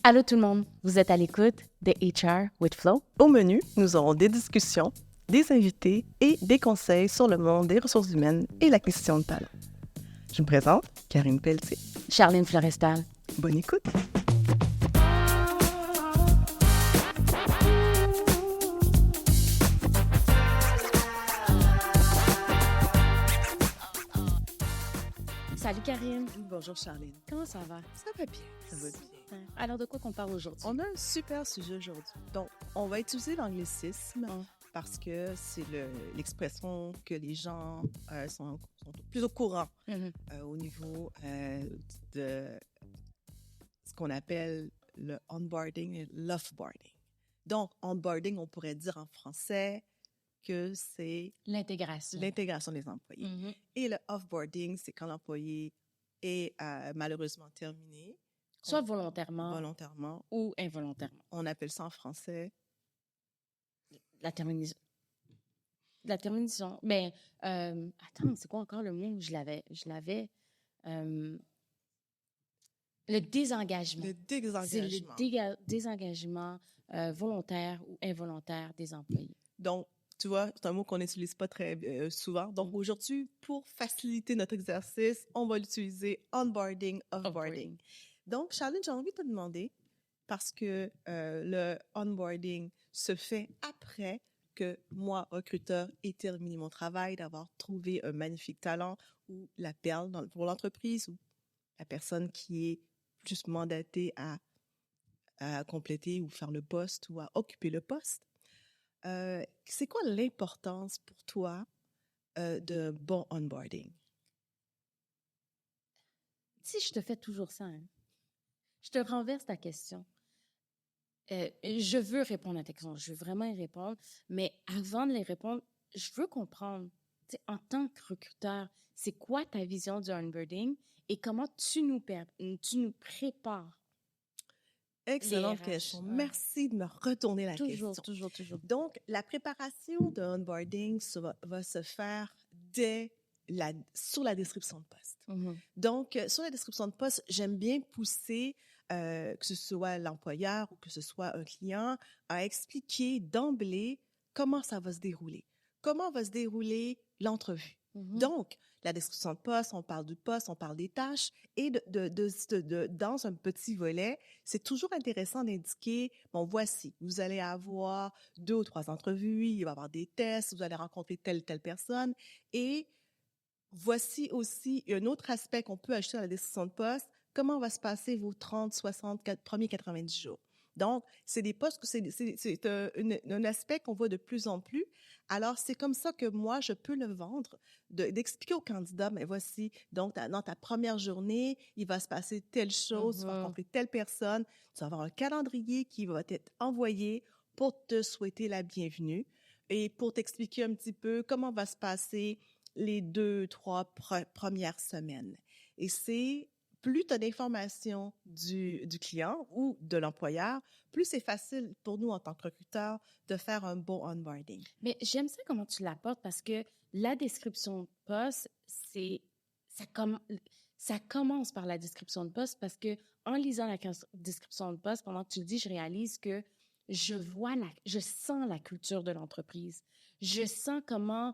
Allô tout le monde, vous êtes à l'écoute de HR with Flo. Au menu, nous aurons des discussions, des invités et des conseils sur le monde des ressources humaines et la question de talent. Je me présente, Karine Pelletier. Charline Florestal. Bonne écoute! Salut Karine. Bonjour Charline. Comment ça va? Ça va bien, ça va bien. Alors de quoi qu'on parle aujourd'hui? On a un super sujet aujourd'hui. Donc, on va utiliser l'anglicisme parce que c'est l'expression que les gens sont plus au courant au niveau de ce qu'on appelle le onboarding et l'offboarding. Donc, onboarding, on pourrait dire en français que c'est l'intégration des employés. Et le offboarding, c'est quand l'employé est malheureusement terminé. Soit volontairement ou involontairement. On appelle ça en français la terminaison. Ben, attends, c'est quoi encore le mot? Je l'avais. Le désengagement. Le désengagement. C'est le désengagement volontaire ou involontaire des employés. Donc, tu vois, c'est un mot qu'on n'utilise pas très souvent. Donc, aujourd'hui, pour faciliter notre exercice, on va l'utiliser onboarding, offboarding. Donc, Charline, j'ai envie de te demander, parce que le onboarding se fait après que moi, recruteur, ai terminé mon travail, d'avoir trouvé un magnifique talent ou la perle pour l'entreprise ou la personne qui est juste mandatée à compléter ou faire le poste ou à occuper le poste. C'est quoi l'importance pour toi de bon onboarding? Si je te fais toujours ça, hein? Je te renverse ta question. Je veux répondre à ta question, je veux vraiment y répondre, mais avant de les répondre, je veux comprendre, en tant que recruteur, c'est quoi ta vision du onboarding et comment tu nous prépares? Excellente question. Merci de me retourner la question. Toujours. Donc, la préparation de onboarding va se faire sur la description de poste. Donc, sur la description de poste, j'aime bien pousser, que ce soit l'employeur ou que ce soit un client, à expliquer d'emblée comment ça va se dérouler. Comment va se dérouler l'entrevue. Donc, la description de poste, on parle du poste, on parle des tâches et dans un petit volet, c'est toujours intéressant d'indiquer, bon, voici, vous allez avoir 2 ou 3 entrevues, il va y avoir des tests, vous allez rencontrer telle personne et voici aussi un autre aspect qu'on peut ajouter à la description de poste, comment va se passer vos 30, 60, premiers 90 jours. Donc, c'est des postes, c'est un aspect qu'on voit de plus en plus. Alors, c'est comme ça que moi, je peux le vendre, d'expliquer au candidat, mais voici, donc, dans ta première journée, il va se passer telle chose, tu vas rencontrer telle personne, tu vas avoir un calendrier qui va être envoyé pour te souhaiter la bienvenue et pour t'expliquer un petit peu comment va se passer les 2, 3 premières semaines. Et c'est plus tu as d'informations du client ou de l'employeur, plus c'est facile pour nous en tant que recruteurs de faire un bon onboarding. Mais j'aime ça comment tu l'apportes parce que la description de poste, ça commence par la description de poste parce que en lisant la description de poste, pendant que tu le dis, je réalise que je sens la culture de l'entreprise. Je sens comment,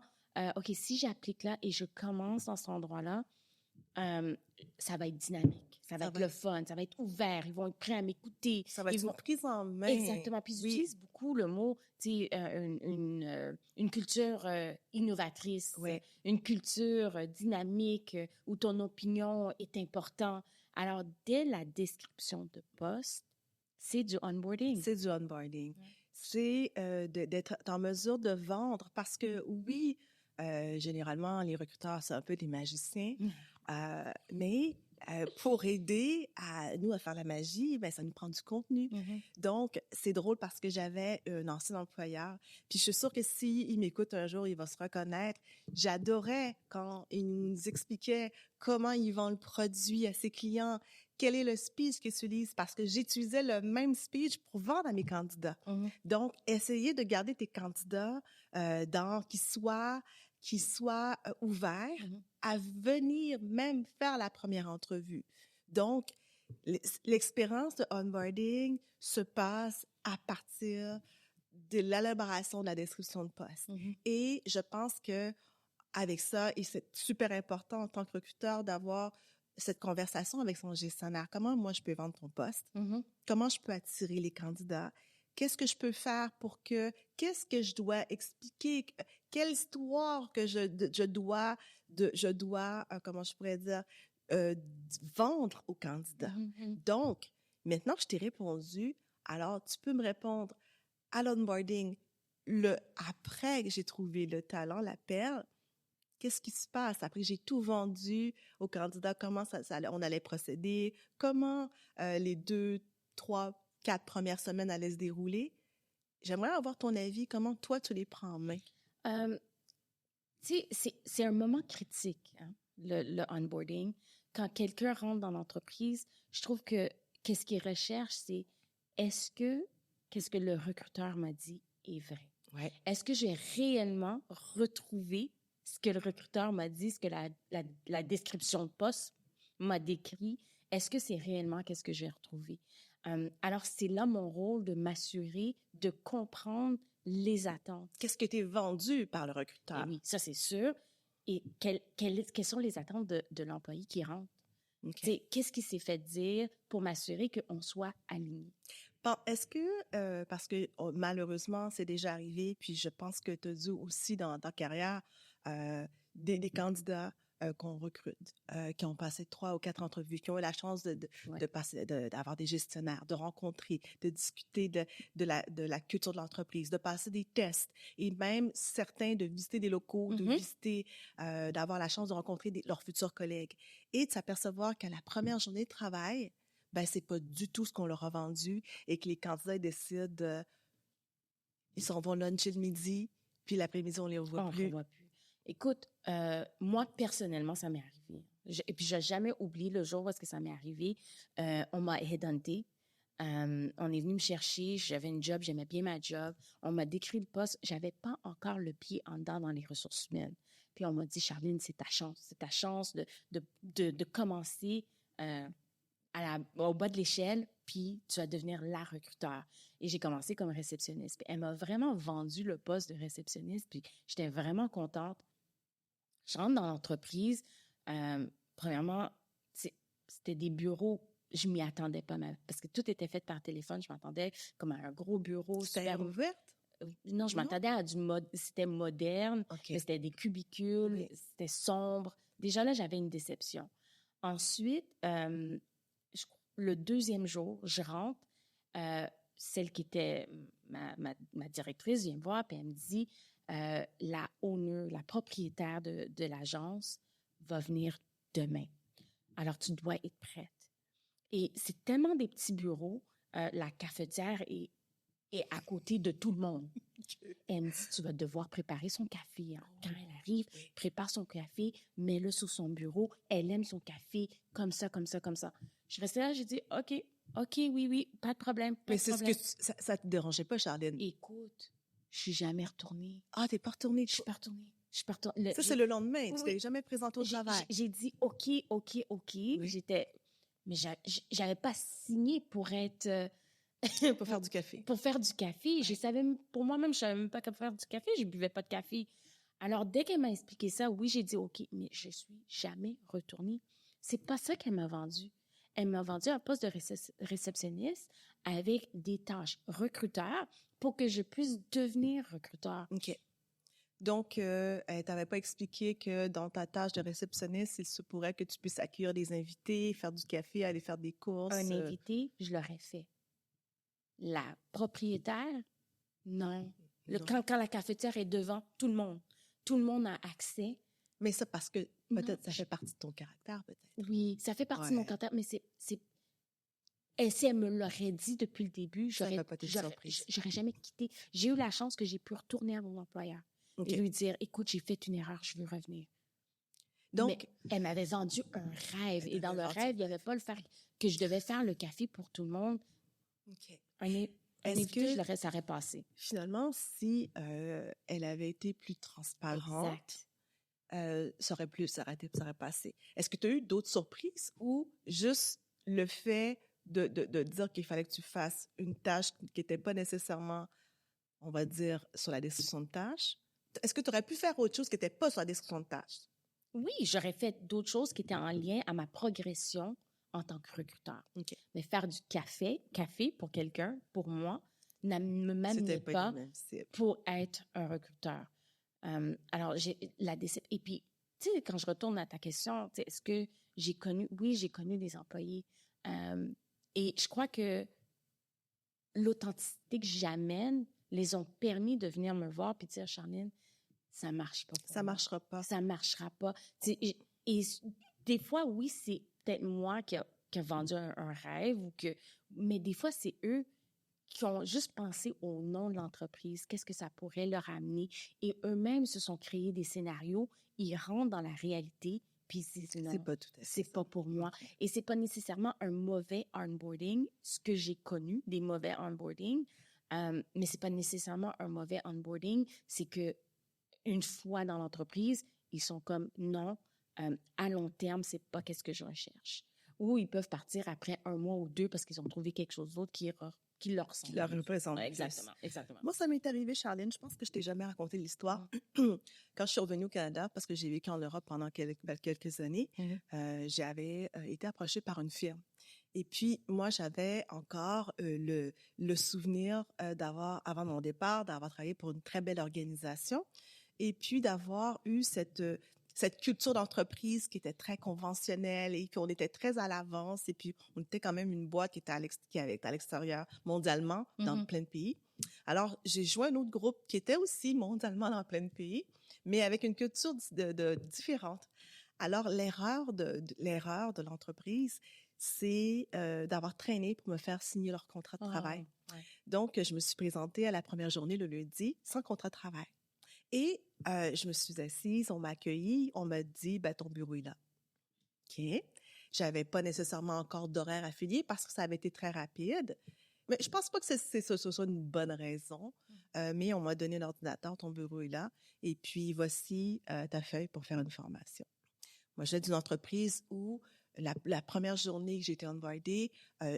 OK, si j'applique là et je commence dans cet endroit-là, ça va être dynamique, ça va être le fun, ça va être ouvert, ils vont être prêts à m'écouter. Ça va être une prise en main. Exactement, puis ils utilisent beaucoup le mot, tu sais, une culture innovatrice, une culture dynamique où ton opinion est importante. Alors, dès la description de poste, c'est du onboarding. C'est du onboarding. C'est d'être en mesure de vendre parce que oui, généralement, les recruteurs, c'est un peu des magiciens, mais pour aider nous à faire la magie, ben, ça nous prend du contenu. Donc, c'est drôle parce que j'avais un ancien employeur, puis je suis sûre que s'il m'écoute un jour, il va se reconnaître. J'adorais quand il nous expliquait comment il vend le produit à ses clients, quel est le speech qu'il utilise, parce que j'utilisais le même speech pour vendre à mes candidats. Donc, essayer de garder tes candidats qui soient ouverts à venir même faire la première entrevue. Donc, l'expérience de onboarding se passe à partir de l'élaboration de la description de poste. Mm-hmm. Et je pense que avec ça, et c'est super important en tant que recruteur d'avoir cette conversation avec son gestionnaire. Comment moi je peux vendre ton poste? Mm-hmm. Comment je peux attirer les candidats? Qu'est-ce que je peux faire pour qu'est-ce que je dois expliquer? Quelle histoire que je dois, comment je pourrais dire, vendre aux candidats? Mm-hmm. Donc, maintenant que je t'ai répondu, alors tu peux me répondre à l'onboarding, après que j'ai trouvé le talent, la perle, qu'est-ce qui se passe après que j'ai tout vendu aux candidats, comment on allait procéder, comment les 2, 3, 4 premières semaines allaient se dérouler. J'aimerais avoir ton avis, comment toi tu les prends en main? Tu sais, c'est un moment critique, hein, le onboarding. Quand quelqu'un rentre dans l'entreprise, je trouve que qu'est-ce qu'il recherche, c'est qu'est-ce que le recruteur m'a dit est vrai? Ouais. Est-ce que j'ai réellement retrouvé ce que le recruteur m'a dit, ce que la description de poste m'a décrit? Est-ce que c'est réellement qu'est-ce que j'ai retrouvé? Alors, c'est là mon rôle de m'assurer de comprendre les attentes. Qu'est-ce que tu es vendu par le recruteur? Et oui, ça, c'est sûr. Et quelles sont les attentes de l'employé qui rentre? Okay. Qu'est-ce qui s'est fait dire pour m'assurer qu'on soit aligné? Bon, est-ce que, parce que malheureusement, c'est déjà arrivé, puis je pense que tu as dû aussi dans ta carrière, des candidats qu'on recrute, qui ont passé 3 ou 4 entrevues, qui ont eu la chance de passer, d'avoir des gestionnaires, de rencontrer, de discuter de la culture de l'entreprise, de passer des tests, et même certains de visiter des locaux, de visiter, d'avoir la chance de rencontrer leurs futurs collègues, et de s'apercevoir qu'à la première journée de travail, ben c'est pas du tout ce qu'on leur a vendu, et que les candidats décident, ils s'en vont luncher le midi, puis l'après-midi on les revoit plus. On ne revoit plus. Écoute, moi personnellement, ça m'est arrivé. Et puis je n'ai jamais oublié le jour où est-ce que ça m'est arrivé. On m'a headhunté. On est venu me chercher. J'avais une job, j'aimais bien ma job. On m'a décrit le poste. J'avais pas encore le pied en dedans dans les ressources humaines. Puis on m'a dit, Charline, c'est ta chance. C'est ta chance de commencer au bas de l'échelle, puis tu vas devenir la recruteur. Et j'ai commencé comme réceptionniste. Puis elle m'a vraiment vendu le poste de réceptionniste, puis j'étais vraiment contente. Je rentre dans l'entreprise. Premièrement, c'était des bureaux, je m'y attendais pas mal, parce que tout était fait par téléphone. Je m'attendais comme à un gros bureau. C'était ouverte? Non, je m'attendais à c'était moderne, mais c'était des cubicules, c'était sombre. Déjà là, j'avais une déception. Ensuite, le deuxième jour, je rentre, celle qui était ma directrice vient me voir, puis elle me dit, la owner, la propriétaire de l'agence va venir demain. Alors, tu dois être prête. Et c'est tellement des petits bureaux, la cafetière est à côté de tout le monde. Elle me dit, tu vas devoir préparer son café. Hein. Quand elle arrive, prépare son café, mets-le sur son bureau. Elle aime son café comme ça, comme ça, comme ça. Je restais là, j'ai dit, OK, oui, pas de problème. Mais c'est ce que ça te dérangeait pas, Charline? Écoute, je suis jamais retournée. Ah, t'es pas retournée? Je suis pas retournée. Ça, c'est le lendemain. Tu t'es jamais présentée au travail. J'ai dit, OK. Oui. Mais j'avais pas signé pour être... pour faire du café. Pour faire du café. Ouais. Pour moi-même, je savais même pas comment faire du café. Je buvais pas de café. Alors, dès qu'elle m'a expliqué ça, oui, j'ai dit OK, mais je suis jamais retournée. C'est pas ça qu'elle m'a vendu. Elle m'a vendu un poste de réceptionniste avec des tâches recruteur pour que je puisse devenir recruteur. OK. Donc, elle t'avait pas expliqué que dans ta tâche de réceptionniste, il se pourrait que tu puisses accueillir des invités, faire du café, aller faire des courses. Un invité, je l'aurais fait. La propriétaire, non. Quand la cafetière est devant, tout le monde a accès. Mais ça, parce que peut-être ça fait partie de ton caractère, peut-être. Oui, ça fait partie de mon caractère, mais si elle me l'aurait dit depuis le début, j'aurais jamais quitté. J'ai eu la chance que j'ai pu retourner à mon employeur et lui dire, écoute, j'ai fait une erreur, je veux revenir. Donc, mais elle m'avait vendu un rêve. Et dans le rêve, il n'y avait pas le fait que je devais faire le café pour tout le monde. OK. Est-ce que ça aurait passé? Finalement, si elle avait été plus transparente, ça aurait passé. Est-ce que tu as eu d'autres surprises ou juste le fait de dire qu'il fallait que tu fasses une tâche qui n'était pas nécessairement, on va dire, sur la description de tâche, est-ce que tu aurais pu faire autre chose qui n'était pas sur la description de tâche? Oui, j'aurais fait d'autres choses qui étaient en lien à ma progression en tant que recruteur. OK. Mais faire du café pour quelqu'un, pour moi, ne m'amenait pas pour être un recruteur. Alors, j'ai la déception. Et puis, tu sais, quand je retourne à ta question, est-ce que j'ai connu... Oui, j'ai connu des employés. Et je crois que l'authenticité que j'amène les ont permis de venir me voir puis de dire, Charline, ça marche pas. Ça marchera pas. Ça marchera pas. Et des fois, oui, c'est peut-être moi qui a vendu un rêve, mais des fois, c'est eux qui ont juste pensé au nom de l'entreprise, qu'est-ce que ça pourrait leur amener. Et eux-mêmes se sont créés des scénarios, ils rentrent dans la réalité, puis c'est pas tout à fait. C'est pas pour moi. Et c'est pas nécessairement un mauvais onboarding, ce que j'ai connu, des mauvais onboarding, mais c'est pas nécessairement un mauvais onboarding, c'est que une fois dans l'entreprise, ils sont comme non, à long terme, c'est pas qu'est-ce que je recherche. Ou ils peuvent partir après 1 mois ou 2 parce qu'ils ont trouvé quelque chose d'autre qui leur ressemble. Qui leur représente. Ouais, exactement. Moi, ça m'est arrivé, Charline. Je pense que je t'ai jamais raconté l'histoire. Quand je suis revenue au Canada, parce que j'ai vécu en Europe pendant quelques années, j'avais été approchée par une firme. Et puis, moi, j'avais encore le souvenir d'avoir, avant mon départ, d'avoir travaillé pour une très belle organisation et puis d'avoir eu cette culture d'entreprise qui était très conventionnelle et qu'on était très à l'avance. Et puis, on était quand même une boîte qui était à l'extérieur mondialement dans plein de pays. Alors, j'ai joint un autre groupe qui était aussi mondialement dans plein de pays, mais avec une culture différente. Alors, l'erreur de l'entreprise, c'est d'avoir traîné pour me faire signer leur contrat de travail. Ouais. Donc, je me suis présentée à la première journée le lundi sans contrat de travail. Et je me suis assise, on m'a accueillie, on m'a dit, ton bureau est là. OK. J'avais pas nécessairement encore d'horaire affilié parce que ça avait été très rapide. Mais je pense pas que ce soit une bonne raison. Mais on m'a donné l'ordinateur, ton bureau est là. Et puis, voici ta feuille pour faire une formation. Moi, je viens d'une entreprise où la première journée que j'ai été onboardée,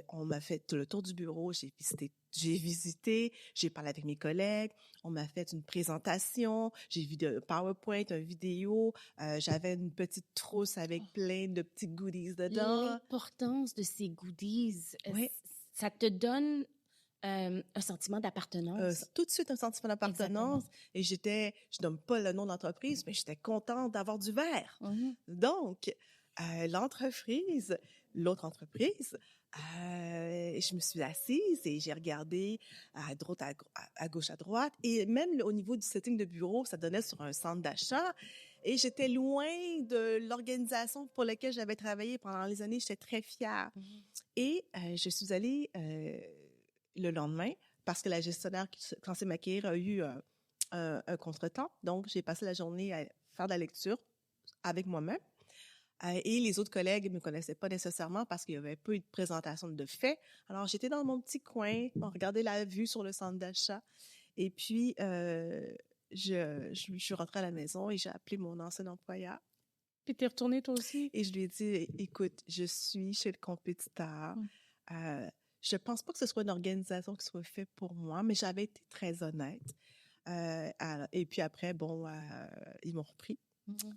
on m'a fait tout le tour du bureau, j'ai visité, j'ai parlé avec mes collègues, on m'a fait une présentation, j'ai vu de PowerPoint, une vidéo, j'avais une petite trousse avec plein de petits goodies dedans. L'importance de ces goodies, ça te donne un sentiment d'appartenance. Tout de suite, un sentiment d'appartenance. Exactement. Et je nomme pas le nom de l'entreprise, mais j'étais contente d'avoir du verre. Donc, l'autre entreprise, je me suis assise et j'ai regardé à droite, à gauche, à droite. Et même au niveau du setting de bureau, ça donnait sur un centre d'achat. Et j'étais loin de l'organisation pour laquelle j'avais travaillé pendant les années. J'étais très fière. Et je suis allée le lendemain parce que la gestionnaire qui est censée m'accueillir a eu un contretemps. Donc, j'ai passé la journée à faire de la lecture avec moi-même. Et les autres collègues ne me connaissaient pas nécessairement parce qu'il y avait peu de présentation de faits. Alors, j'étais dans mon petit coin, on regardait la vue sur le centre d'achat. Et puis, je suis rentrée à la maison et j'ai appelé mon ancien employeur. Puis t'es retournée toi aussi? Et je lui ai dit, écoute, je suis chez le compétiteur. Je pense pas que ce soit une organisation qui soit faite pour moi, mais j'avais été très honnête. Et puis après, ils m'ont repris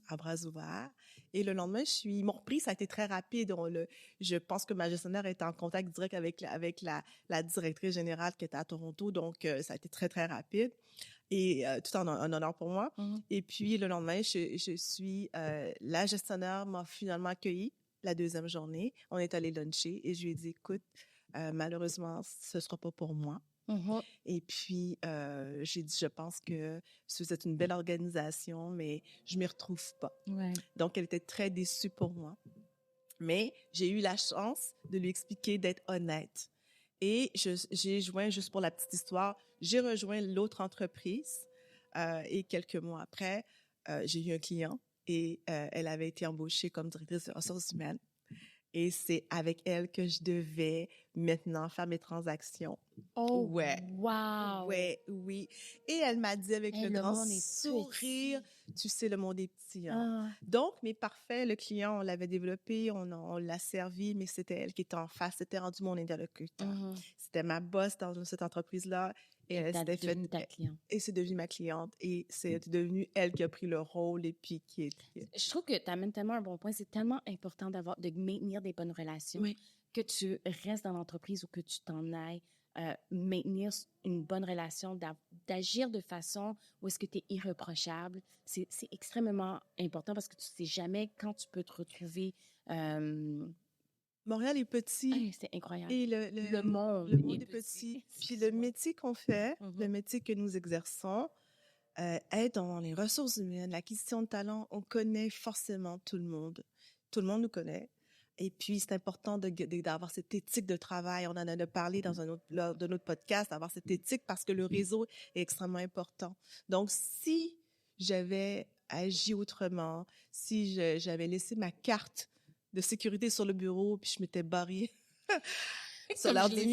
à bras ouverts. Et le lendemain, ils m'ont repris, ça a été très rapide. Je pense que ma gestionnaire était en contact direct avec la directrice générale qui était à Toronto, donc ça a été très, très rapide. Et tout en un honneur pour moi. Et puis, le lendemain, la gestionnaire m'a finalement accueillie la deuxième journée. On est allé luncher et je lui ai dit, écoute, malheureusement, ce ne sera pas pour moi. Et puis, j'ai dit, je pense que c'est une belle organisation, mais je ne m'y retrouve pas. Ouais. Donc, elle était très déçue pour moi. Mais j'ai eu la chance de lui expliquer d'être honnête. Et j'ai joint, juste pour la petite histoire, j'ai rejoint l'autre entreprise et quelques mois après, j'ai eu un client et elle avait été embauchée comme directrice des ressources humaines. Et c'est avec elle que je devais maintenant faire mes transactions. Oh, ouais. Wow! Ouais, oui. Et elle m'a dit avec le grand sourire, tu sais, le monde est petit. Hein. Donc, mais parfait, le client, on l'avait développé, on l'a servi, mais c'était elle qui était en face. C'était rendu mon interlocuteur. C'était ma boss dans cette entreprise-là. Et elle s'était devenue ta cliente. Et c'est devenu ma cliente. Et c'est devenu elle qui a pris le rôle et puis qui est... Je trouve que tu amènes tellement un bon point. C'est tellement important de maintenir des bonnes relations. Oui. Que tu restes dans l'entreprise ou que tu t'en ailles. Maintenir une bonne relation, d'agir de façon où est-ce que tu es irréprochable, c'est extrêmement important parce que tu sais jamais quand tu peux te retrouver. Montréal est petit. C'est incroyable. Et le monde est petit. Puis le métier qu'on fait, le métier que nous exerçons, est dans les ressources humaines, l'acquisition de talent, on connaît forcément tout le monde. Tout le monde nous connaît. Et puis, c'est important d'avoir cette éthique de travail. On en a parlé lors de notre podcast, d'avoir cette éthique parce que le réseau est extrêmement important. Donc, si j'avais agi autrement, si j'avais laissé ma carte de sécurité sur le bureau, puis je m'étais barrée sur l'heure du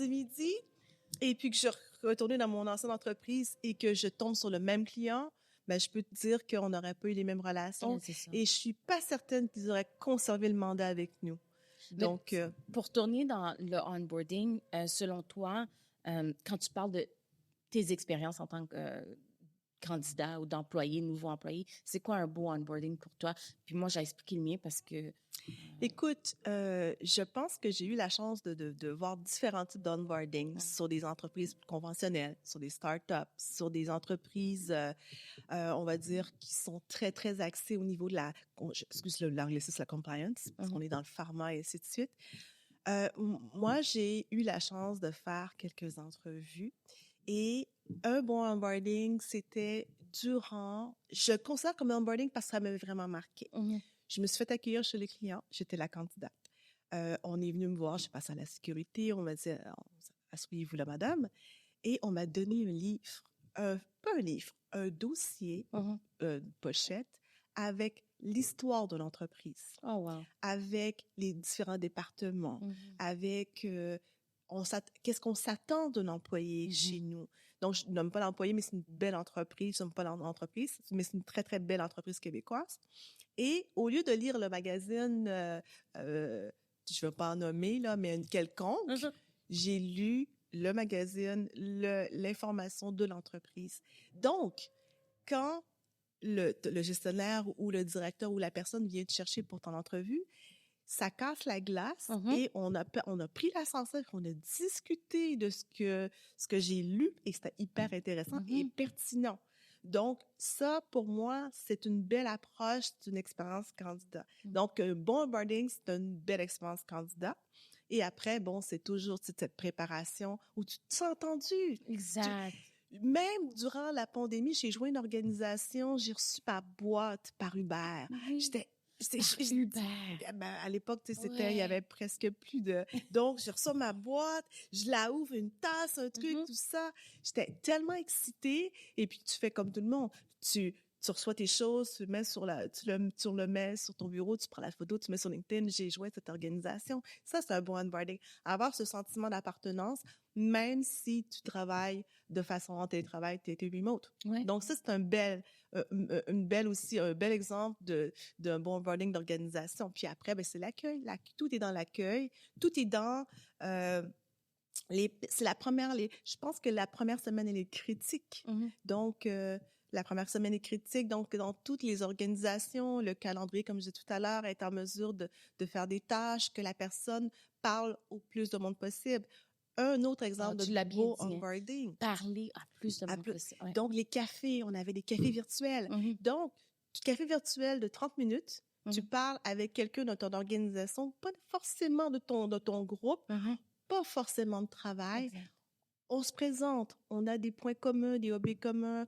midi, et puis que je retournais dans mon ancienne entreprise et que je tombe sur le même client, ben, je peux te dire qu'on n'aurait pas eu les mêmes relations. Et je suis pas certaine qu'ils auraient conservé le mandat avec nous. Donc, pour tourner dans le onboarding, selon toi, quand tu parles de tes expériences en tant que candidat ou d'employé, nouveau employé, c'est quoi un beau onboarding pour toi? Puis moi, j'ai expliqué le mien parce que... Écoute, je pense que j'ai eu la chance de voir différents types d'onboarding sur des entreprises conventionnelles, sur des startups, sur des entreprises, on va dire, qui sont très, très axées au niveau de l'anglicisme, la compliance, parce qu'on est dans le pharma et ainsi de suite. Moi, j'ai eu la chance de faire quelques entrevues et un bon onboarding, c'était je considère comme un onboarding parce que ça m'avait vraiment marqué. Je me suis fait accueillir chez les clients. J'étais la candidate. On est venu me voir. Je passe à la sécurité. On m'a dit, asseyez-vous là, madame. Et on m'a donné un livre. Pas un livre, un dossier, une pochette avec l'histoire de l'entreprise. Oh, wow. Avec les différents départements. Avec qu'est-ce qu'on s'attend d'un employé chez nous. Donc, je ne nomme pas l'employé, mais c'est une belle entreprise. Je ne nomme pas l'entreprise, mais c'est une très, très belle entreprise québécoise. Et au lieu de lire le magazine, je ne vais pas en nommer, là, mais quelconque, j'ai lu le magazine, l'information de l'entreprise. Donc, quand le gestionnaire ou le directeur ou la personne vient te chercher pour ton entrevue, ça casse la glace et on a pris l'ascenseur, on a discuté de ce que j'ai lu et c'était hyper intéressant et pertinent. Donc, ça, pour moi, c'est une belle approche d'une expérience candidat. Donc, un bon onboarding, c'est une belle expérience candidat. Et après, bon, c'est toujours cette préparation où tu te sens entendu. Exact. Même durant la pandémie, j'ai joint une organisation, j'ai reçu ma boîte par Uber. Uber. À l'époque, il y avait presque plus de... Donc, je reçois ma boîte, je la ouvre, une tasse, un truc, tout ça. J'étais tellement excitée. Et puis, tu fais comme tout le monde. Tu reçois tes choses, tu le mets sur ton bureau, tu prends la photo, tu mets sur LinkedIn, j'ai joint cette organisation. Ça, c'est un bon onboarding. Avoir ce sentiment d'appartenance, même si tu travailles de façon en télétravail, tu es remote. Ouais. Donc, ça, c'est un bel exemple d'un bon onboarding d'organisation. Puis après, ben, c'est l'accueil. Tout est dans l'accueil. Tout est dans... je pense que la première semaine, elle est critique. Donc, la première semaine est critique. Donc, dans toutes les organisations, le calendrier, comme je disais tout à l'heure, est en mesure de faire des tâches, que la personne parle au plus de monde possible. Un autre exemple de beau onboarding. Parler à plus de monde possible. Ouais. Donc, les cafés, on avait des cafés virtuels. Donc, café virtuel de 30 minutes, tu parles avec quelqu'un de ton organisation, pas forcément de ton groupe, pas forcément de travail. Exact. On se présente, on a des points communs, des hobbies communs.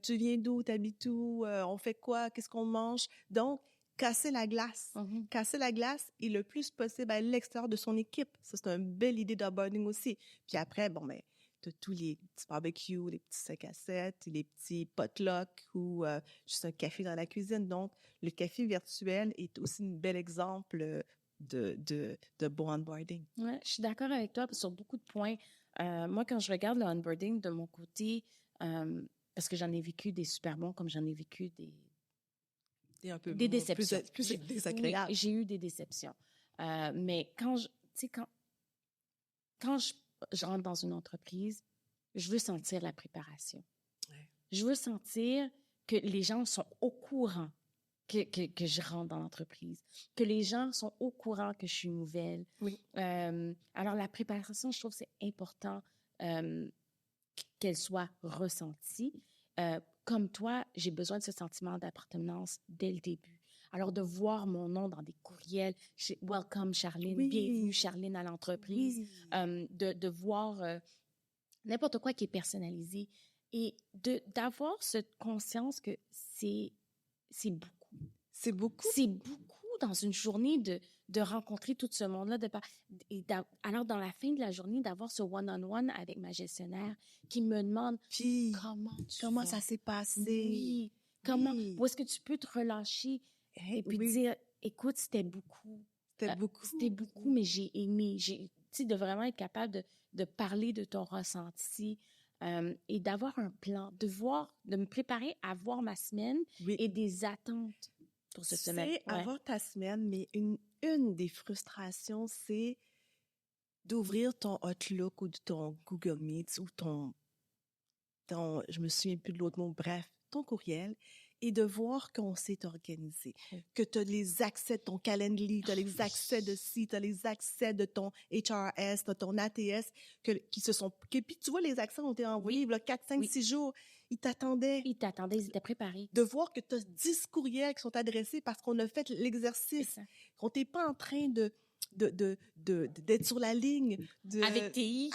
Tu viens d'où, t'habites où, on fait quoi, qu'est-ce qu'on mange. Donc, casser la glace. Casser la glace et le plus possible à l'extérieur de son équipe. Ça, c'est une belle idée d'onboarding aussi. Puis après, bon, ben, tu as tous les petits barbecues, les petits 5 à 7, les petits potlucks ou juste un café dans la cuisine. Donc, le café virtuel est aussi un bel exemple de bon onboarding. Ouais, je suis d'accord avec toi sur beaucoup de points. Moi, quand je regarde le onboarding de mon côté, parce que j'en ai vécu des super bons comme j'en ai vécu un peu des déceptions. plus désagréable. Oui, j'ai eu des déceptions. Mais quand je rentre dans une entreprise, je veux sentir la préparation. Ouais. Je veux sentir que les gens sont au courant que je rentre dans l'entreprise, que les gens sont au courant que je suis nouvelle. Oui. Alors, la préparation, je trouve que c'est important qu'elle soit ressentie. Comme toi, j'ai besoin de ce sentiment d'appartenance dès le début. Alors, de voir mon nom dans des courriels, Welcome Charline, Oui. bienvenue Charline à l'entreprise, Oui. de voir n'importe quoi qui est personnalisé et d'avoir cette conscience que c'est beaucoup. C'est beaucoup. C'est beaucoup dans une journée de rencontrer tout ce monde-là. Alors, dans la fin de la journée, d'avoir ce one-on-one avec ma gestionnaire qui me demande Puis, comment vas? ça s'est passé. Oui. Où est-ce que tu peux te relâcher et puis dire, écoute, c'était beaucoup. C'était beaucoup, mais j'ai aimé. Tu sais, de vraiment être capable de parler de ton ressenti et d'avoir un plan, de me préparer à voir ma semaine et des attentes pour cette semaine. C'est avoir ta semaine, mais une des frustrations, c'est d'ouvrir ton Outlook ou ton Google Meet ou ton je me souviens plus de l'autre mot, bref, ton courriel, et de voir qu'on s'est organisé, que tu as les accès de ton Calendly, tu as les accès de ci, tu as les accès de ton HRS, de ton ATS, puis tu vois, les accès ont été envoyés, là, 4, 5, 6 jours, ils t'attendaient. Ils étaient préparés. De voir que tu as 10 courriels qui sont adressés parce qu'on a fait l'exercice, qu'on t'est pas en train d'être sur la ligne. Avec TI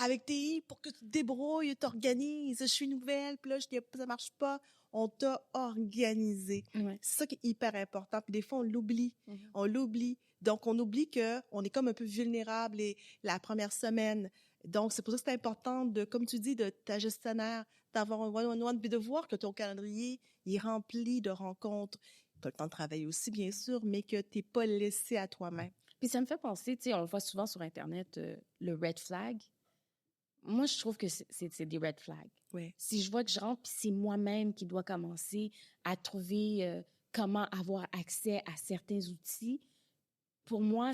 pour que tu te débrouilles, t'organises. Je suis nouvelle, puis là, ça marche pas. On t'a organisé. Ouais. C'est ça qui est hyper important. Puis des fois, on l'oublie. Mm-hmm. On l'oublie. Donc, on oublie qu'on est comme un peu vulnérable la première semaine. Donc, c'est pour ça que c'est important comme tu dis, de ta gestionnaire, d'avoir un one-on-one, puis de voir que ton calendrier est rempli de rencontres. Tu as le temps de travailler aussi, bien sûr, mais que tu n'es pas laissé à toi-même. Puis ça me fait penser, tu sais, on le voit souvent sur Internet, le red flag. Moi, je trouve que c'est des red flags. Ouais. Si je vois que je rentre, puis c'est moi-même qui dois commencer à trouver comment avoir accès à certains outils, pour moi,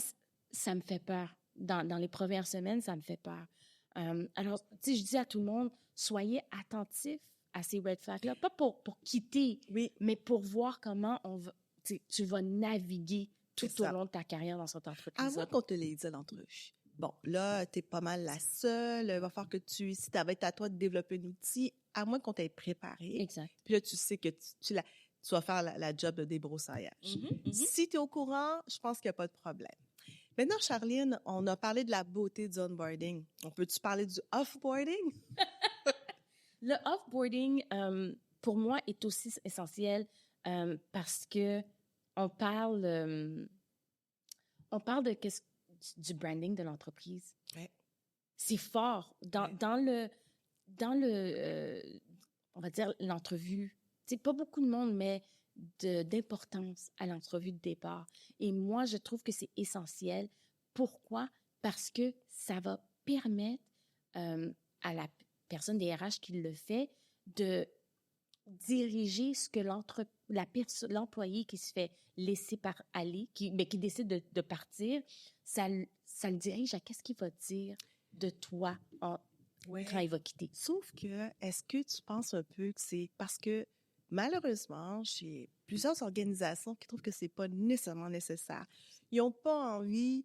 ça me fait peur. Dans les premières semaines, ça me fait peur. Alors, tu sais, je dis à tout le monde, soyez attentifs à ces red flags-là, pas pour quitter, mais pour voir comment tu vas naviguer tout au long de ta carrière dans cette entreprise. Avant qu'on te l'ait dit à l'entrevue. Bon, là, tu es pas mal la seule. Il va falloir que si ça va être à toi de développer un outil, à moins qu'on t'ait préparé. Exact. Puis là, tu sais que tu vas faire la job de débroussaillage. Si tu es au courant, je pense qu'il n'y a pas de problème. Maintenant, Charline, on a parlé de la beauté du onboarding. On peut-tu parler du offboarding? Le offboarding, pour moi, est aussi essentiel parce que on parle du branding de l'entreprise. Ouais. C'est fort dans le on va dire l'entrevue. C'est pas beaucoup de monde met d'importance à l'entrevue de départ. Et moi, je trouve que c'est essentiel. Pourquoi? Parce que ça va permettre à la personne des RH qui le fait de diriger ce que l'employé qui se fait laisser aller, qui décide de partir, ça le dirige à qu'est-ce qu'il va dire de toi quand il va quitter. Sauf que, est-ce que tu penses un peu que c'est parce que malheureusement, j'ai plusieurs organisations qui trouvent que c'est pas nécessairement nécessaire. Ils n'ont pas envie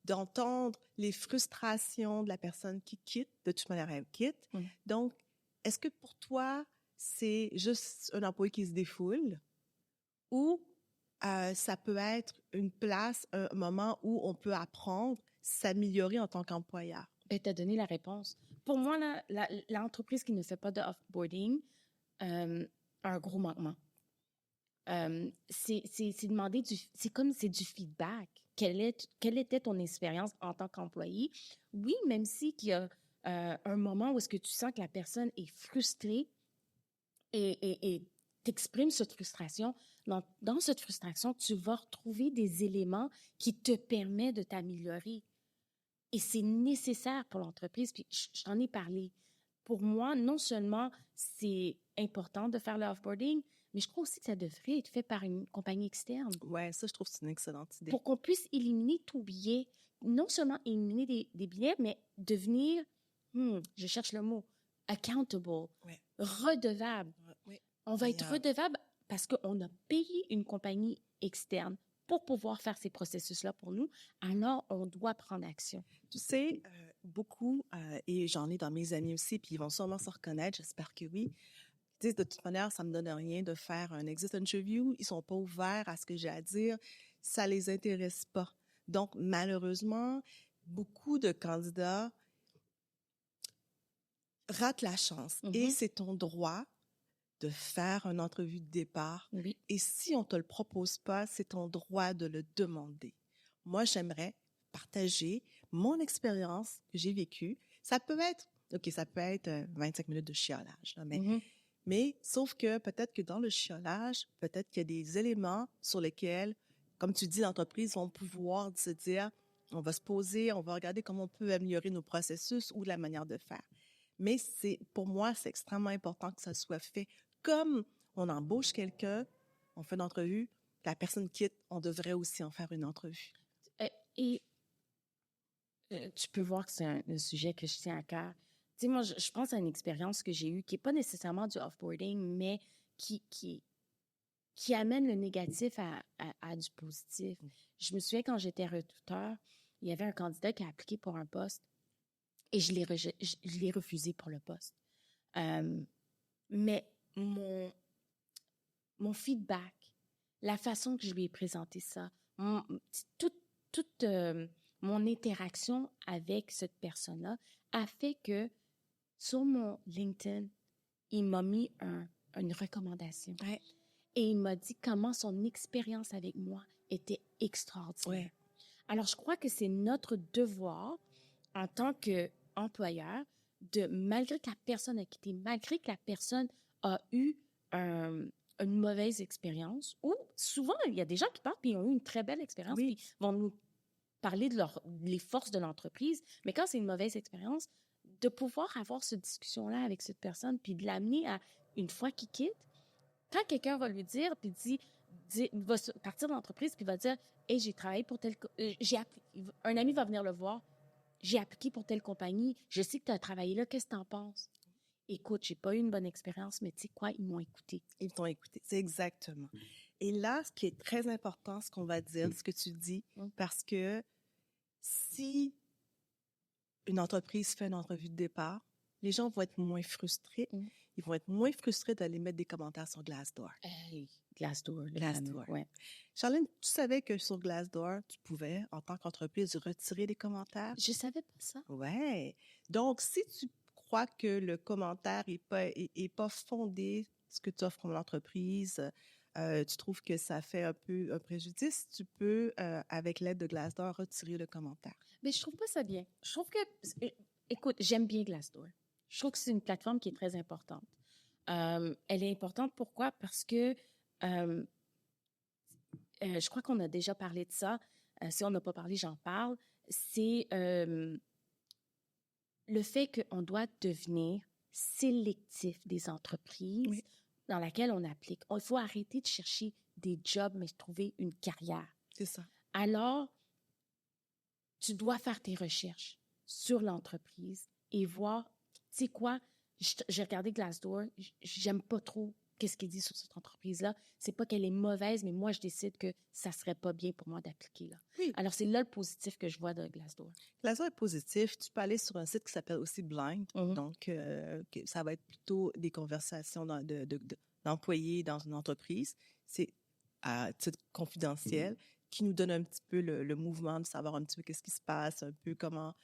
d'entendre les frustrations de la personne qui quitte. De toute manière, elle quitte. Donc, est-ce que pour toi, c'est juste un employé qui se défoule ou ça peut être une place, un moment où on peut apprendre, s'améliorer en tant qu'employeur? Ben, tu as donné la réponse. Pour moi, l'entreprise qui ne fait pas de offboarding a un gros manquement. C'est demander c'est du feedback. Quelle était ton expérience en tant qu'employé? Oui, même si qu'il y a un moment où est-ce que tu sens que la personne est frustrée et t'exprimes cette frustration. Dans cette frustration, tu vas retrouver des éléments qui te permettent de t'améliorer. Et c'est nécessaire pour l'entreprise. Puis je t'en ai parlé. pour moi, non seulement c'est important de faire le offboarding, mais je crois aussi que ça devrait être fait par une compagnie externe. Ouais, ça, je trouve que c'est une excellente idée. Pour qu'on puisse éliminer tout billet, non seulement éliminer des billets, mais devenir, je cherche le mot, accountable, Ouais. redevable. Ouais. On va être redevable parce qu'on a payé une compagnie externe pour pouvoir faire ces processus-là pour nous, alors on doit prendre action. Tu sais, beaucoup, et j'en ai dans mes amis aussi, puis ils vont sûrement se reconnaître, j'espère que oui, disent de toute manière, ça me donne rien de faire un exit interview, ils sont pas ouverts à ce que j'ai à dire, ça les intéresse pas. Donc, malheureusement, beaucoup de candidats ratent la chance. Et c'est ton droit de faire une entrevue de départ. Oui. Et si on te le propose pas, c'est ton droit de le demander. Moi, j'aimerais partager mon expérience que j'ai vécue. Ça peut être 25 minutes de chiolage, là, mais sauf que peut-être que dans le chiolage, peut-être qu'il y a des éléments sur lesquels, comme tu dis, l'entreprise vont pouvoir se dire, on va se poser, on va regarder comment on peut améliorer nos processus ou la manière de faire. Mais pour moi, c'est extrêmement important que ça soit fait. Comme on embauche quelqu'un, on fait une entrevue, la personne quitte, on devrait aussi en faire une entrevue. Et tu peux voir que c'est un sujet que je tiens à cœur. Tu sais, moi, je pense à une expérience que j'ai eue qui n'est pas nécessairement du offboarding, mais qui amène le négatif à du positif. Je me souviens, quand j'étais recruteur, il y avait un candidat qui a appliqué pour un poste et je l'ai refusé pour le poste. Mais mon feedback, la façon que je lui ai présenté ça, toute mon interaction avec cette personne-là a fait que sur mon LinkedIn, il m'a mis une recommandation. Ouais. Et il m'a dit comment son expérience avec moi était extraordinaire. Ouais. Alors, je crois que c'est notre devoir en tant qu'employeur malgré que la personne a quitté, malgré que la personne a eu une mauvaise expérience, ou souvent, il y a des gens qui partent et ils ont eu une très belle expérience, puis vont nous parler de les forces de l'entreprise, mais quand c'est une mauvaise expérience, de pouvoir avoir cette discussion-là avec cette personne, puis de l'amener à, une fois qu'il quitte, quand quelqu'un va lui dire, puis il va partir de l'entreprise, puis il va dire, « Hey, j'ai travaillé pour un ami va venir le voir, j'ai appliqué pour telle compagnie, je sais que tu as travaillé là, qu'est-ce que tu en penses? » Écoute, j'ai pas eu une bonne expérience, mais tu sais quoi, ils m'ont écouté. Ils t'ont écouté, c'est exactement. Et là, ce qui est très important, ce qu'on va dire, ce que tu dis, parce que si une entreprise fait une entrevue de départ, les gens vont être moins frustrés. Ils vont être moins frustrés d'aller mettre des commentaires sur Glassdoor. Glassdoor. Ouais. Charlène, tu savais que sur Glassdoor, tu pouvais, en tant qu'entreprise, retirer des commentaires? Je savais pas ça. Ouais. Donc, si tu crois que le commentaire est pas fondé, ce que tu offres comme entreprise, tu trouves que ça fait un peu un préjudice, tu peux, avec l'aide de Glassdoor, retirer le commentaire. Mais je trouve pas ça bien. Je trouve que, écoute, j'aime bien Glassdoor. Je trouve que c'est une plateforme qui est très importante. Elle est importante pourquoi? Parce que je crois qu'on a déjà parlé de ça. Si on n'a pas parlé, j'en parle. C'est le fait qu'on doit devenir sélectif des entreprises dans lesquelles on applique. Il faut arrêter de chercher des jobs, mais trouver une carrière. C'est ça. Alors, tu dois faire tes recherches sur l'entreprise et voir, tu sais quoi, j'ai regardé Glassdoor, j'aime pas trop qu'est-ce qu'il dit sur cette entreprise-là. C'est pas qu'elle est mauvaise, mais moi, je décide que ça serait pas bien pour moi d'appliquer là. Oui. Alors, c'est là le positif que je vois de Glassdoor. Glassdoor est positif. Tu peux aller sur un site qui s'appelle aussi Blind. Donc, ça va être plutôt des conversations d'employés dans une entreprise. C'est à titre confidentiel qui nous donne un petit peu le mouvement de savoir un petit peu qu'est-ce qui se passe, un peu comment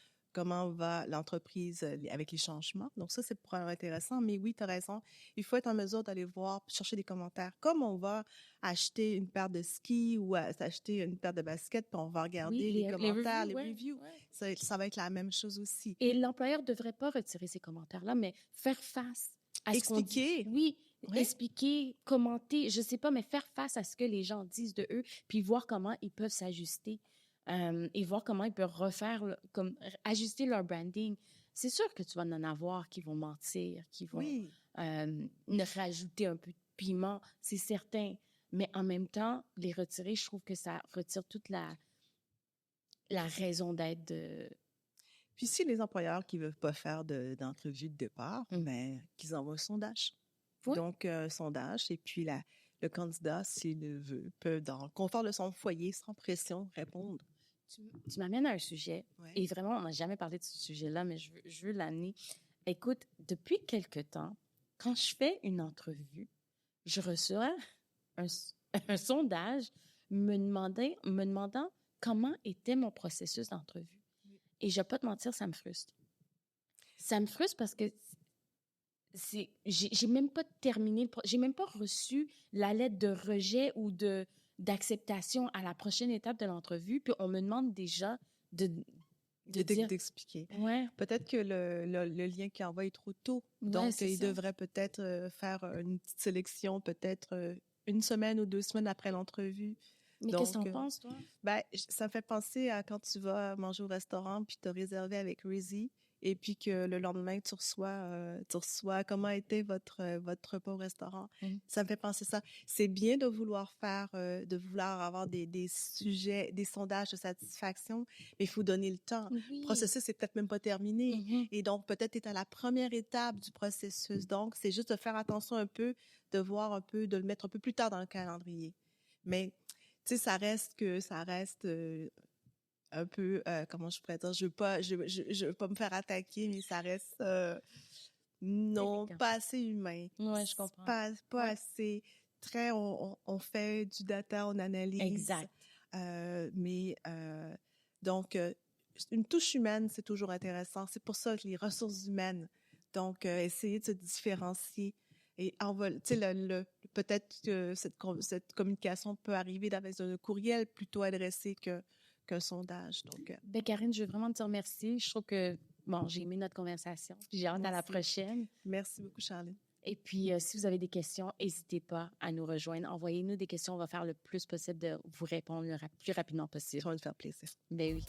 va l'entreprise avec les changements. Donc, ça, c'est probablement intéressant. Mais oui, tu as raison. Il faut être en mesure d'aller voir, chercher des commentaires. Comme on va acheter une paire de skis ou s'acheter une paire de baskets, puis on va regarder les commentaires, les reviews. Ouais. Ça va être la même chose aussi. Et l'employeur ne devrait pas retirer ces commentaires-là, mais faire face à ce qu'on dit. Oui, expliquer, commenter, je ne sais pas, mais faire face à ce que les gens disent de eux, puis voir comment ils peuvent s'ajuster et voir comment ils peuvent ajuster leur branding. C'est sûr que tu vas en avoir qui vont mentir, qui vont Oui. ne rajouter un peu de piment, c'est certain. Mais en même temps, les retirer, je trouve que ça retire toute la raison d'être de... Puis si les employeurs qui veulent pas faire d'entrevue de départ, mais qu'ils envoient un sondage. Oui. Donc, sondage, et puis le candidat, s'il le veut, peut, dans le confort de son foyer, sans pression, répondre. Tu m'amènes à un sujet, Ouais. et vraiment, on n'a jamais parlé de ce sujet-là, mais je veux l'amener. Écoute, depuis quelque temps, quand je fais une entrevue, je reçois un sondage me demandant comment était mon processus d'entrevue. Oui. Et je ne vais pas te mentir, ça me frustre. Ça me frustre parce que j'ai même pas terminé, j'ai même pas reçu la lettre de rejet ou d'acceptation à la prochaine étape de l'entrevue, puis on me demande déjà d'expliquer. Ouais. Peut-être que le lien qu'il envoie est trop tôt. Ouais, donc, il devrait peut-être faire une petite sélection, peut-être 1 semaine ou 2 semaines après l'entrevue. Mais qu'est-ce que t'en penses, toi? Ben, ça me fait penser à quand tu vas manger au restaurant puis tu as réservé avec Rizzy et puis que le lendemain, tu reçois comment était votre repas au restaurant. Ça me fait penser ça. C'est bien de vouloir avoir des sujets, des sondages de satisfaction, mais il faut donner le temps. Oui. Le processus n'est peut-être même pas terminé. Et donc, peut-être tu es à la première étape du processus. Donc, c'est juste de faire attention un peu, de voir un peu, de le mettre un peu plus tard dans le calendrier. Mais, tu sais, ça reste un peu, comment je pourrais dire, je veux pas me faire attaquer, mais ça reste, non, pas assez humain. Oui, je comprends. Pas assez. Très, on fait du data, on analyse. Exact. Donc, une touche humaine, c'est toujours intéressant. C'est pour ça que les ressources humaines, donc, essayer de se différencier. Et peut-être que cette communication peut arriver avec un courriel plutôt adressé qu'un sondage. Donc, Karine, je veux vraiment te remercier. Je trouve que, j'ai aimé notre conversation. J'ai hâte à la prochaine. Merci beaucoup, Charline. Et puis, si vous avez des questions, n'hésitez pas à nous rejoindre. Envoyez-nous des questions. On va faire le plus possible de vous répondre le plus rapidement possible. Ça va nous faire plaisir. Ben oui.